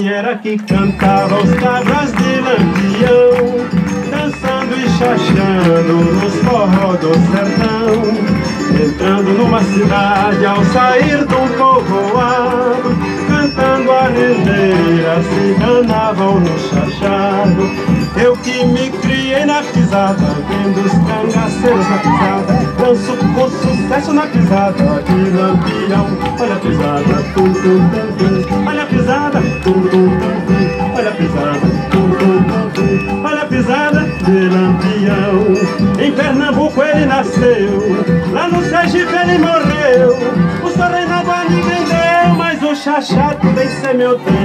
Assim era que cantava os cabras de Lampião, dançando e chachando nos forró do sertão. Entrando numa cidade ao sair de um povoado, cantando a rendeira se danavam no chachado. Eu que me criei na pisada, vendo os cangaceiros na pisada, danço com sucesso na pisada de Lampião. Olha a pisada, tum tum tum tum. Olha a pisada, tum tum tum tum. Olha a pisada, tum tum tum tum. Olha a pisada de Lampião. Em Pernambuco ele nasceu, lá no Sergipe ele morreu. O seu reinado a ninguém deu, mas o chachado tem que ser meu tempo.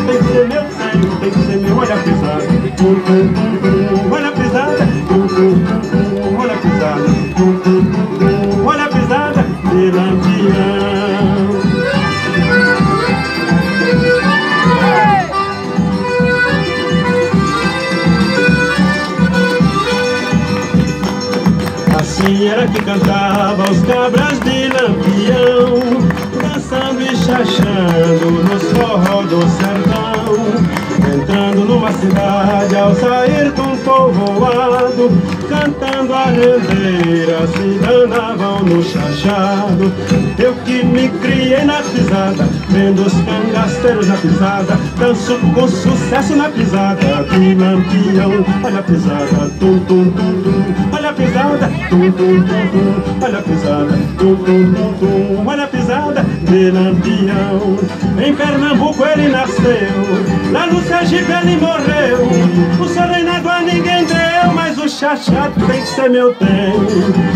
Tem que ser meu tempo, tem que ser meu. Olha a pisada, tum tum tum tum. Olha a pisada, tum tum tum tum. Olha a pisada, tum tum tum tum. Olha a pisada de Lampião. Assim era que cantava os cabras de Lampião, dançando e chachando nos forró do sertão. Entrando numa cidade ao sair de um povoado, cantando a rendeira se danavam no chachado. Eu que me criei na pisada, vendo os cangaceiros na pisada, danço com sucesso na pisada de Lampião. Olha a pisada, tum tum tum tum. Olha a pisada, tum tum tum tum. Olha a pisada, tum tum tum tum. Olha a pisada de Lampião. Em Pernambuco ele nasceu, lá no Sergipe ele morreu. O seu reinado a ninguém deu, mas o chachado tem que ser meu tempo.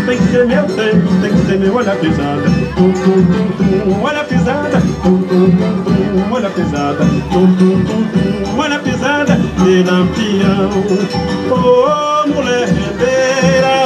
Tem que ser meu tempo, tem que ser meu. Olha a pisada, tum tum tum tum. Olha a pisada, tum tum tum tum. Olha a pisada, tum tum tum tum. Olha a pisada de Lampião. Oh, mulher rendeira,